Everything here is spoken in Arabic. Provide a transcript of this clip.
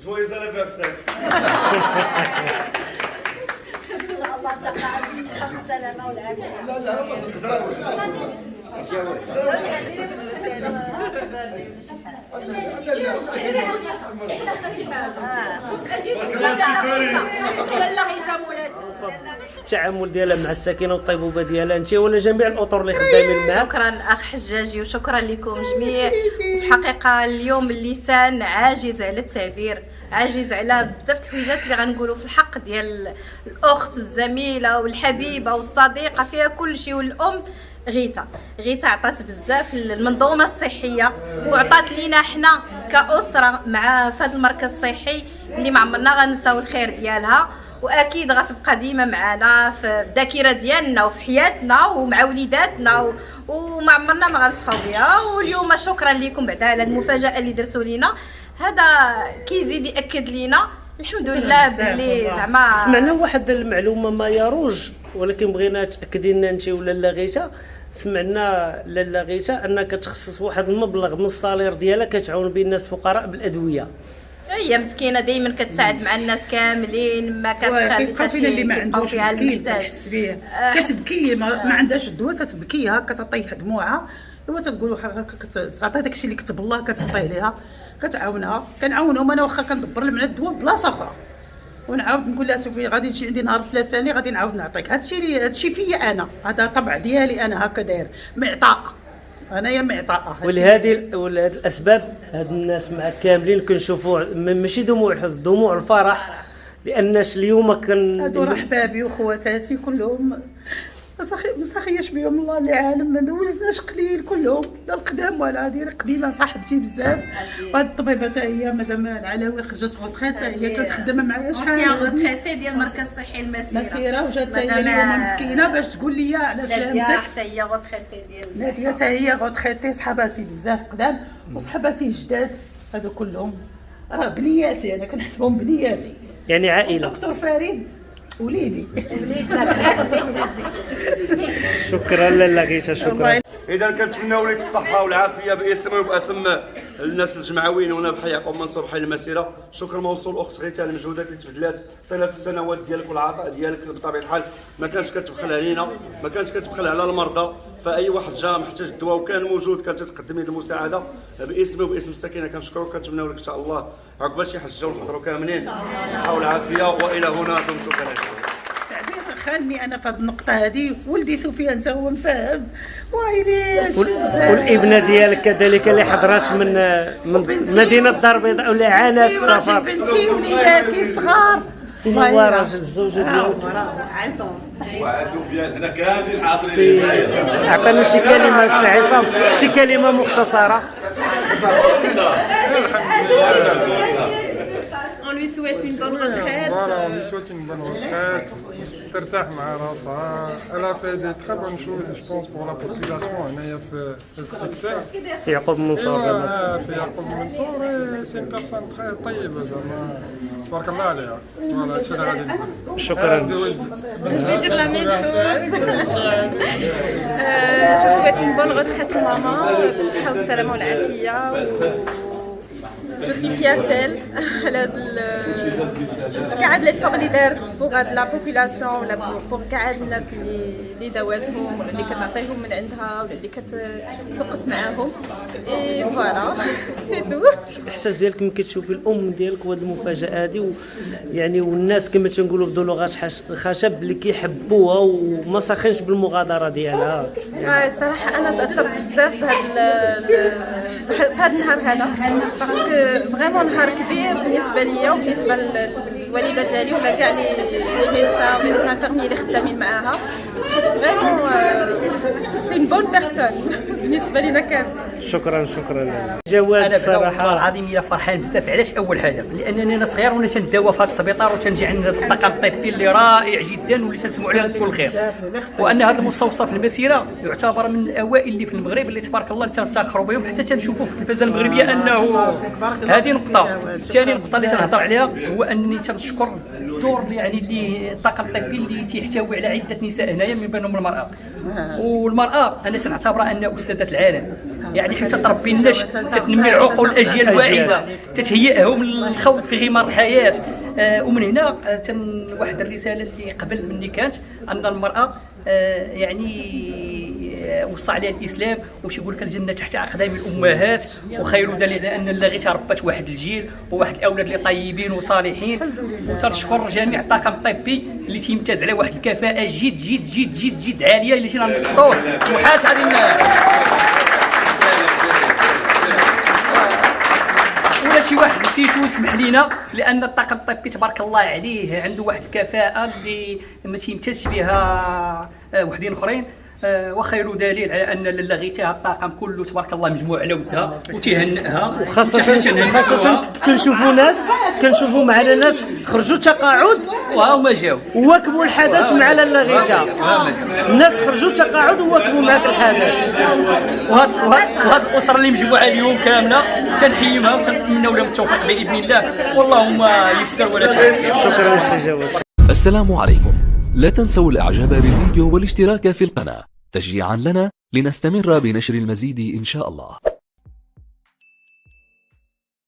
جويز انيفرسير. الله تقع السلامة والعافية. لا لا ما التعامل ديالها مع الساكنه والطيبوبه ديالها انت ولا جميع الاطر اللي خدامين معاك؟ شكرا اخ حجاجي وشكرا لكم جميع. الحقيقه اليوم اللسان عاجز على التعبير، عاجز على بزاف الحويجات اللي غنقولوا في الحق ديال الاخت والزميله والحبيبه والصديقه، فيها كل شيء. والام غيتا عطات بزاف للمنظومه الصحيه وعطات لينا حنا كاسره مع فهاد المركز الصحي اللي ما عمرنا غنساو الخير ديالها، واكيد غتبقى ديما معنا في الذاكره ديالنا وفي حياتنا ومع وليداتنا وما عمرنا ما غنسخاو بها. واليوم شكرا لكم بعدا على المفاجاه اللي درتوا لينا، هذا كيزيد ياكد لينا الحمد لله بلي زعما سمعنا واحد المعلومه ما يروج، ولكن بغينا تاكدي لنا انت ولا لا غيتا. سمعنا لالا غيتا انك تخصص واحد المبلغ من الصالير ديالها كتعاون بين الناس الفقراء بالادويه. هي مسكينه دايما كتساعد مع الناس كاملين، ما كتخلي كيبقى فينا اللي ما عندوش مسكين كتحس به كتبكي ما عندهاش الدواء تتبكي هكا تطيح دموعها، ايوا تقولوا هكا تعطي داكشي اللي كتب الله كتعطيه ليها كتعاونها. كنعاونهم انا واخا كندبر لهم على الدواء بلاصه اخرى، ونعاود نقول لها شوفي غادي تجي عندي نهار فلاني غادي نعاود نعطيك. هادشي فيا انا، هذا طبع ديالي انا هكا داير معطاء، انايا معطاءه. ولهذه الاسباب هاد الناس مع كاملين كنشوفوا ماشي دموع الحزن، دموع الفرح، لاناش اليوم هادو راه حبابي وخواتاتي كلهم ما ساخياش بهم الله اللي عالم، ما دوزناش قليل كلهم، لا القدام ولا هادي قديمه صاحبتي بزاف. وهاد الطبيبه حتى هي مدام العلاوي خرجت روتريت، هي كتخدم معايا شحال روتريتي ديال المركز الصحي المسيره وجات حتى هي اليوم مسكينه باش تقول لي على سلامتك. حتى هي روتريتي ديال ناديه حتى هي روتريتي، صحاباتي بزاف قدام وصحاباتي جداد هادو كلهم راه بنياتي، انا كنحسبهم بنياتي يعني عائله. دكتور فريد وليدي شكرا لالا غيتا، شكرا. اذا كنتمناو لك الصحه والعافيه باسمي وباسم الناس الجمعويين هنا بحي يعقوب منصور حي المسيره. شكر موصول اخت غيتا على المجهودات اللي تبذلات طيله السنوات ديالك والعطاء ديالك بطبيعه الحال ما كانش كتبخل علينا، ما كانش كتبخل على المرضى. فاي واحد جا محتاج الدواء وكان موجود كانت تقدمي المساعده باسمي وباسم الساكنه. كنشكروك كنتمناو لك ان شاء الله عقبال شي حجه ونحضروا كاملين الصحه والعافيه. والى هنا دمتم كذلك. خاني انا في هذه النقطه هذه، ولدي سفيان حتى هو مساهم ويلي والابنه ديالك كذلك اللي حضرات من مدينه الدار البيضاء واللي عانت السفر. بنتي وليداتي صغار هو راجل الزوجه ديالو وسفيان هنا كاملين عاطلين. عطينا شي كلمه السي عصام، شي كلمه مختصره. On lui souhaite une bonne retraite. Voilà, on lui souhaite une bonne retraite. ترتاح مع راسها. Elle a fait des très bonnes choses, je pense, pour la population هنايا في السيكتور. في يعقوب منصور. في يعقوب منصور سي une personne très طيبة زعما تبارك الله عليها. فوالا هادشي اللي غادي نقول. شكرا. Je vais dire la même chose. Je souhaite une bonne retraite aux mamans, بالصحة والسلامة والعافية. Je suis fière d'elle على هاد كاع هاد ليفور اللي دارت بوغ هاد لا بوبولاسيون ولا بوغ كاع هاد الناس اللي داواتهم ولا اللي كتعطيهم من عندها ولا اللي كتوقف معاهم. اي فوالا سي تو. الاحساس ديالك ملي كتشوفي الام ديالك وهاد المفاجاه هادي يعني والناس كما تنقولوا بدلغات خشب اللي كيحبوها وما ساخنش بالمغادره ديالها؟ صراحه انا تاثرت بزاف بهذا النهار هذا، باسكو فريمون نهار كبير بالنسبه ليا وبالنسبه للوالده ديالي ولا كاع لي ميديسان انفيرمي اللي خدامين معاها. فريمون سي اون بون بيرسون بالنسبه لينا كامل. شكرا جواد. الصراحه العظيم الا فرحان بزاف. علاش؟ اول حاجه لانني انا صغير وانا تنداوى في هذا السبيطار وتنجي عند الطاقم الطبي اللي رائع جدا واللي تنسمعوا عليه كل خير، وان هذا المستوصف المسيره يعتبر من الاوائل اللي في المغرب اللي تبارك الله تنفتخروا بهم حتى تنشوفوا في التلفزه المغربيه انه هذه نقطه. ثاني نقطه اللي تنهضر عليها هو انني تنشكر الدور يعني اللي الطاقم الطبي اللي تيحتوي على عده نساء هنايا من بينهم المراه. والمراه انا تنعتبرها انها استاذه العالم، يعني حتى تربي النشء، تتنمي عقول الاجيال الواعده، تتهيئهم للخوض في غمار الحياه. ومن هنا واحد الرساله اللي قبل مني كانت ان المراه يعني وصى عليها الاسلام وش يقول لك الجنه تحت اقدام الامهات، وخير دليل ان اللغيته ربت واحد الجيل وواحد الاولاد اللي طيبين وصالحين. وتنشكر جميع الطاقم الطبي اللي تيمتاز على واحد الكفاءه جد جد جد جد جد عاليه اللي تينا نقطوه وحاس هذه ولا شي واحد نسيتو يسمح لينا، لان الطاقم الطبي تبارك الله عليه عنده واحد الكفاءه اللي ما تيمتازش بها وحدين اخرين. وخير دليل على ان لغيتها الطاقم كله تبارك الله مجموع على ودها وتيهنئها، وخاصة كنشوفوا معنا ناس خرجوا تقاعد وهما جاو وواكبوا الحدث مع اللغيته. الناس خرجوا تقاعد وواكبوا معك الحدث. وهاد الاسره اللي مجموعه اليوم كامله تنحييها وتنتمنوا لهم التوفيق باذن الله، واللهم يسر ولا تعسر. شكرا للاستجابه. السلام عليكم. لا تنسوا الاعجاب بالفيديو والاشتراك في القناة تشجيعا لنا لنستمر بنشر المزيد إن شاء الله.